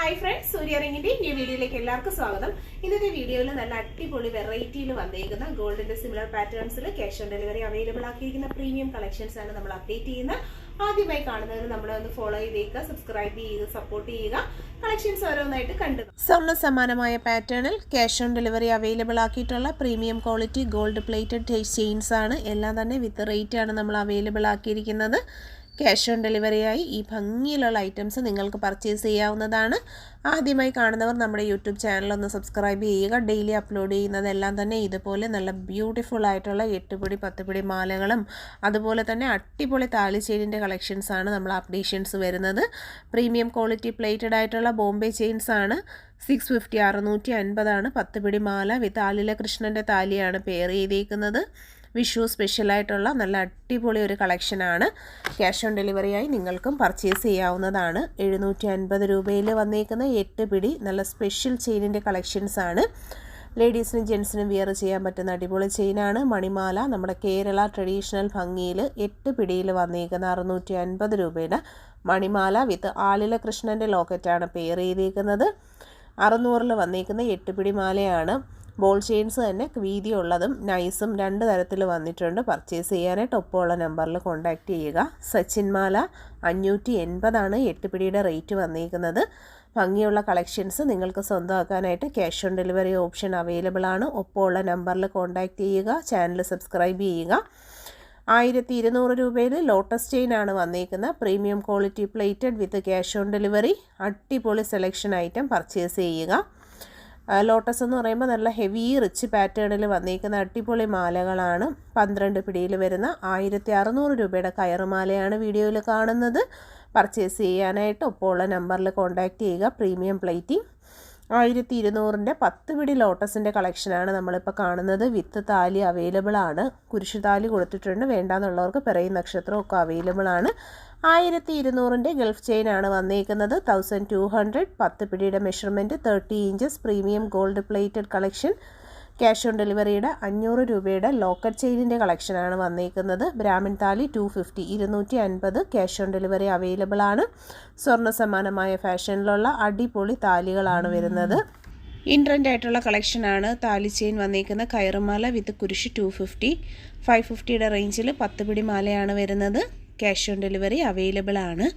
Hi friends, സൂര്യ റിങ്ങിന്റെ ഈ വീഡിയോയിലേക്ക് എല്ലാവർക്കും സ്വാഗതം. ഇന്നത്തെ വീഡിയോയിൽ നല്ല അടിപൊളി വെറൈറ്റിയിൽ വന്നിരിക്കുന്ന ഗോൾഡിന്റെ സിമിലർ പാറ്റേൺസിൽ ക്യാഷ് ഓൺ ഡെലിവറി അവൈലബിൾ ആക്കിയിരിക്കുന്ന പ്രീമിയം കളക്ഷൻസ് ആണ് നമ്മൾ അപ്ഡേറ്റ് ചെയ്യുന്നത്. ആദ്യമായി കാണുന്നവർ നമ്മളെ ഒന്ന് ഫോളോ ചെയ്തേക്കുക, സബ്സ്ക്രൈബ് ചെയ്യുക, സപ്പോർട്ട് ചെയ്യുക. കളക്ഷൻസ് ഓരോന്നായിട്ട് കണ്ടു. സ്വർണ്ണ സമാനമായ പാറ്റേണിൽ ക്യാഷ് ഓൺ ഡെലിവറി അവൈലബിൾ ആക്കിയിട്ടുള്ള premium quality gold plated chains ആണ്. എല്ലാം തന്നെ വിത്ത് റേറ്റ് ആണ് നമ്മൾ അവൈലബിൾ ആക്കിയിരിക്കുന്നത്. ക്യാഷ് ഓൺ ഡെലിവറിയായി ഈ ഭംഗിയിലുള്ള ഐറ്റംസ് നിങ്ങൾക്ക് പർച്ചേസ് ചെയ്യാവുന്നതാണ്. ആദ്യമായി കാണുന്നവർ നമ്മുടെ യൂട്യൂബ് ചാനലൊന്ന് സബ്സ്ക്രൈബ് ചെയ്യുക. ഡെയിലി അപ്ലോഡ് ചെയ്യുന്നതെല്ലാം തന്നെ ഇതുപോലെ നല്ല ബ്യൂട്ടിഫുൾ ആയിട്ടുള്ള 8 പിടി 10 പിടി മാലകളും അതുപോലെ തന്നെ അടിപൊളി താലി ചെയിനിൻ്റെ കളക്ഷൻസാണ് നമ്മൾ അപ്ഡേഷൻസ് വരുന്നത്. പ്രീമിയം ക്വാളിറ്റി പ്ലേറ്റഡ് ആയിട്ടുള്ള ബോംബെ ചെയിൻസ് ആണ്. 650 650 10 പിടി മാല വിത്ത് ആലില കൃഷ്ണൻ്റെ താലിയാണ് പെയർ ചെയ്തേക്കുന്നത്. വിഷു സ്പെഷ്യലായിട്ടുള്ള നല്ല അടിപൊളി ഒരു കളക്ഷനാണ്. ക്യാഷ് ഓൺ ഡെലിവറിയായി നിങ്ങൾക്കും പർച്ചേസ് ചെയ്യാവുന്നതാണ്. 750 രൂപയിൽ വന്നേക്കുന്ന 8 പിടി നല്ല സ്പെഷ്യൽ ചെയിനിൻ്റെ കളക്ഷൻസാണ്. ലേഡീസിനും ജെൻസിനും വിയർ ചെയ്യാൻ പറ്റുന്ന അടിപൊളി ചെയിനാണ്. മണിമാല നമ്മുടെ കേരള ട്രഡീഷണൽ ഭംഗിയിൽ 8 പിടിയിൽ വന്നേക്കുന്ന 650 രൂപയുടെ മണിമാല വിത്ത് ആലില കൃഷ്ണൻ്റെ ലോക്കറ്റാണ് പെയർ ചെയ്തേക്കുന്നത്. 600 വന്നേക്കുന്ന 8 പിടി മാലയാണ്. ബോൾ ചെയിൻസ് തന്നെ വീതിയുള്ളതും നൈസും 2 തരത്തിൽ വന്നിട്ടുണ്ട്. പർച്ചേസ് ചെയ്യാനായിട്ട് ഒപ്പമുള്ള നമ്പറിൽ കോൺടാക്റ്റ് ചെയ്യുക. സച്ചിൻ മാല 580 8 പിടിയുടെ റേറ്റ് വന്നിരിക്കുന്നത്. ഭംഗിയുള്ള കളക്ഷൻസ് നിങ്ങൾക്ക് സ്വന്തമാക്കാനായിട്ട് cash on delivery option available ആണ്. ഒപ്പമുള്ള നമ്പറിൽ കോൺടാക്റ്റ് ചെയ്യുക. ചാനൽ സബ്സ്ക്രൈബ് ചെയ്യുക. 1200 രൂപയിൽ ലോട്ടസ് ചെയിൻ ആണ് വന്നിരിക്കുന്നത്. Premium quality plated with cash on delivery. അടിപൊളി സെലക്ഷൻ ഐറ്റം പർച്ചേസ് ചെയ്യുക. ലോട്ടസ് എന്ന് പറയുമ്പോൾ നല്ല ഹെവി റിച്ച് പാറ്റേണിൽ വന്നിരിക്കുന്ന അടിപൊളി മാലകളാണ്. 12 പിടിയിൽ വരുന്ന 1600 രൂപയുടെ കയറുമാലയാണ് വീഡിയോയിൽ കാണുന്നത്. പർച്ചേസ് ചെയ്യാനായിട്ട് ഒപ്പമുള്ള നമ്പറിൽ കോൺടാക്റ്റ് ചെയ്യുക. പ്രീമിയം പ്ലേറ്റിംഗ് 1200 10 പിടി ലോട്ടസിൻ്റെ കളക്ഷനാണ് നമ്മളിപ്പോൾ കാണുന്നത്. വിത്ത് താലി അവൈലബിൾ ആണ്. കുരിശു താലി കൊടുത്തിട്ടുണ്ട്. വേണ്ടാന്നുള്ളവർക്ക് പിറയും നക്ഷത്രമൊക്കെ അവൈലബിൾ ആണ്. 1200 ഗൾഫ് ചെയിൻ ആണ് വന്നിരിക്കുന്നത്. 1200 10 പിടിയുടെ measurement 30 inches premium gold plated collection. Cash on ഡെലിവറിയുടെ 500 രൂപയുടെ ലോക്കറ്റ് ചെയിനിൻ്റെ കളക്ഷനാണ് വന്നിരിക്കുന്നത്. ബ്രാഹ്മിൻ താലി 250 250 ക്യാഷ് ഓൺ ഡെലിവറി അവൈലബിൾ ആണ്. സ്വർണ്ണ സമാനമായ ഫാഷനിലുള്ള അടിപൊളി താലികളാണ് വരുന്നത്. ഇൻട്രൻഡ് ആയിട്ടുള്ള കളക്ഷനാണ്. താലി ചെയിൻ വന്നിരിക്കുന്ന കയറുമാല വിത്ത് കുരിശ് 250 550യുടെ റേഞ്ചിൽ 10 പിടി മാലയാണ് വരുന്നത്. ക്യാഷ് ഓൺ ഡെലിവറി അവൈലബിൾ ആണ്.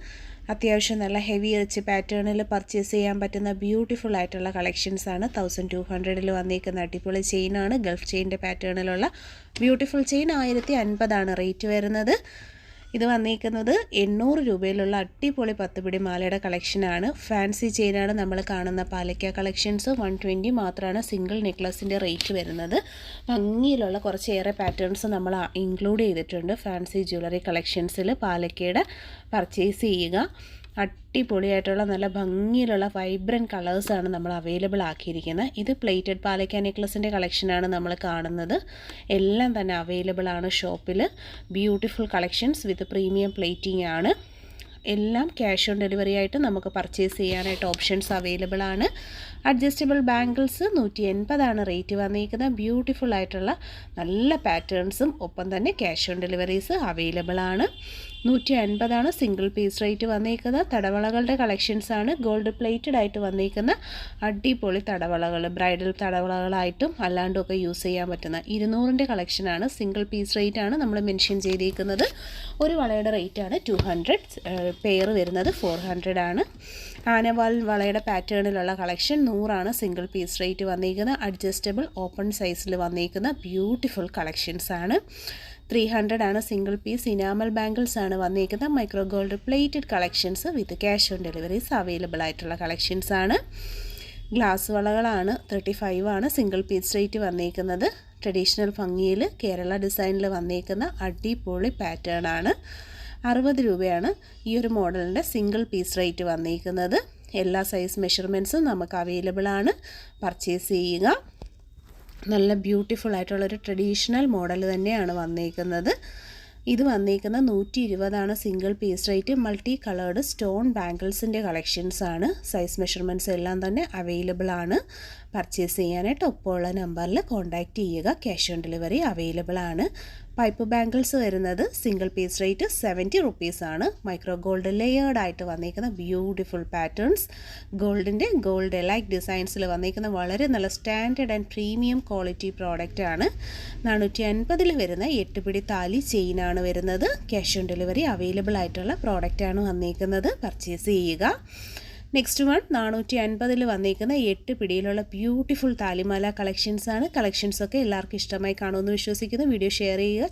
അത്യാവശ്യം നല്ല ഹെവി റിച്ച് പാറ്റേണിൽ പർച്ചേസ് ചെയ്യാൻ പറ്റുന്ന ബ്യൂട്ടിഫുൾ ആയിട്ടുള്ള കളക്ഷൻസാണ്. 1200 വന്നിരിക്കുന്ന അടിപൊളി ചെയിനാണ്. ഗൾഫ് ചെയിൻ്റെ പാറ്റേണിലുള്ള ബ്യൂട്ടിഫുൾ ചെയിൻ 1050 റേറ്റ് വരുന്നത്. ഇത് വന്നിരിക്കുന്നത് 800 രൂപയിലുള്ള അടിപൊളി 10 പിടി മാലയുടെ കളക്ഷനാണ്. ഫാൻസി ചെയിനാണ് നമ്മൾ കാണുന്ന പാലക്ക കളക്ഷൻസ്. 120 മാത്രമാണ് സിംഗിൾ നെക്ലസിൻ്റെ റേറ്റ് വരുന്നത്. ഭംഗിയിലുള്ള കുറച്ചേറെ പാറ്റേൺസ് നമ്മൾ ഇൻക്ലൂഡ് ചെയ്തിട്ടുണ്ട് ഫാൻസി ജ്വല്ലറി കളക്ഷൻസിൽ. പാലക്കയുടെ പർച്ചേസ് ചെയ്യുക. അടിപൊളിയായിട്ടുള്ള നല്ല ഭംഗിയിലുള്ള വൈബ്രൻറ്റ് കളേഴ്സാണ് നമ്മൾ അവൈലബിൾ ആക്കിയിരിക്കുന്നത്. ഇത് പ്ലേറ്റഡ് പാലക്ക നെക്ലസിൻ്റെ കളക്ഷനാണ് നമ്മൾ കാണുന്നത്. എല്ലാം തന്നെ അവൈലബിൾ ആണ് ഷോപ്പിൽ. ബ്യൂട്ടിഫുൾ കളക്ഷൻസ് വിത്ത് പ്രീമിയം പ്ലേറ്റിംഗ് ആണ്. എല്ലാം ക്യാഷ് ഓൺ ഡെലിവറി ആയിട്ട് നമുക്ക് പർച്ചേസ് ചെയ്യാനായിട്ട് ഓപ്ഷൻസ് അവൈലബിൾ ആണ്. അഡ്ജസ്റ്റബിൾ ബാംഗിൾസ് 180 റേറ്റ് വന്നിരിക്കുന്നത്. ബ്യൂട്ടിഫുൾ ആയിട്ടുള്ള നല്ല പാറ്റേൺസും ഒപ്പം തന്നെ ക്യാഷ് ഓൺ ഡെലിവറീസ് അവൈലബിൾ ആണ്. 150 സിംഗിൾ പീസ് റേറ്റ് വന്നിരിക്കുന്നത്. തടവളകളുടെ കളക്ഷൻസാണ്. ഗോൾഡ് പ്ലേറ്റഡ് ആയിട്ട് വന്നിരിക്കുന്ന അടിപൊളി തടവളകൾ ബ്രൈഡൽ തടവളകളായിട്ടും അല്ലാണ്ടുമൊക്കെ യൂസ് ചെയ്യാൻ പറ്റുന്ന 200 കളക്ഷനാണ്. സിംഗിൾ പീസ് റേറ്റ് ആണ് നമ്മൾ മെൻഷൻ ചെയ്തിരിക്കുന്നത്. ഒരു വളയുടെ റേറ്റാണ് 200. പെയർ വരുന്നത് 400 ആണ്. ആനവാൽ വളയുടെ പാറ്റേണിലുള്ള കളക്ഷൻ 100 സിംഗിൾ പീസ് റേറ്റ് വന്നിരിക്കുന്നത്. അഡ്ജസ്റ്റബിൾ ഓപ്പൺ സൈസിൽ വന്നിരിക്കുന്ന ബ്യൂട്ടിഫുൾ കളക്ഷൻസാണ്. 300 സിംഗിൾ പീസ് ഇനാമൽ ബാംഗിൾസ് ആണ് വന്നിരിക്കുന്നത്. Micro gold plated collections with cash on deliveries available ആയിട്ടുള്ള കളക്ഷൻസാണ്. ഗ്ലാസ് വളകളാണ്. 35 സിംഗിൾ പീസ് റേറ്റ് വന്നിരിക്കുന്നത്. ട്രഡീഷണൽ ഭംഗിയിൽ കേരള ഡിസൈനിൽ വന്നിരിക്കുന്ന അടിപൊളി പാറ്റേൺ ആണ്. 60 രൂപയാണ് ഈ ഒരു മോഡലിൻ്റെ സിംഗിൾ പീസ് റേറ്റ് വന്നിരിക്കുന്നത്. എല്ലാ സൈസ് മെഷർമെൻറ്റ്സും നമുക്ക് അവൈലബിൾ ആണ്. പർച്ചേസ് ചെയ്യുക. നല്ല ബ്യൂട്ടിഫുൾ ആയിട്ടുള്ളൊരു ട്രഡീഷണൽ മോഡൽ തന്നെയാണ് വന്നിരിക്കുന്നത്. ഇത് വന്നിരിക്കുന്ന 120 single piece rate. Multi coloured stone ബാംഗിൾസിൻ്റെ കളക്ഷൻസാണ്. സൈസ് മെഷർമെൻറ്റ്സ് എല്ലാം തന്നെ അവൈലബിൾ ആണ്. പർച്ചേസ് ചെയ്യാനായിട്ട് ഒപ്പമുള്ള നമ്പറിൽ കോൺടാക്റ്റ് ചെയ്യുക. ക്യാഷ് ഓൺ ഡെലിവറി അവൈലബിൾ ആണ്. പൈപ്പ് ബാംഗിൾസ് വരുന്നത് സിംഗിൾ പീസ് റേറ്റ് 70 റുപ്പീസാണ്. മൈക്രോ ഗോൾഡ് ലെയേർഡ് ആയിട്ട് വന്നിരിക്കുന്ന ബ്യൂട്ടിഫുൾ പാറ്റേൺസ്, ഗോൾഡ് എലൈറ്റ് ഡിസൈൻസിൽ വന്നിരിക്കുന്ന വളരെ നല്ല standard and premium quality product ആണ്. 450 വരുന്ന 8 പിടി താലി ചെയിനാണ് വരുന്നത്. ക്യാഷ് ഓൺ ഡെലിവറി അവൈലബിൾ ആയിട്ടുള്ള പ്രോഡക്റ്റാണ് വന്നിരിക്കുന്നത്. പർച്ചേസ് ചെയ്യുക. നെക്സ്റ്റ് വൺ 450 വന്നിരിക്കുന്ന 8 പിടിയിലുള്ള ബ്യൂട്ടിഫുൾ താലിമാല കളക്ഷൻസാണ്. കളക്ഷൻസൊക്കെ എല്ലാവർക്കും ഇഷ്ടമായി കാണുമെന്ന് വിശ്വസിക്കുന്നു. വീഡിയോ ഷെയർ ചെയ്യുക.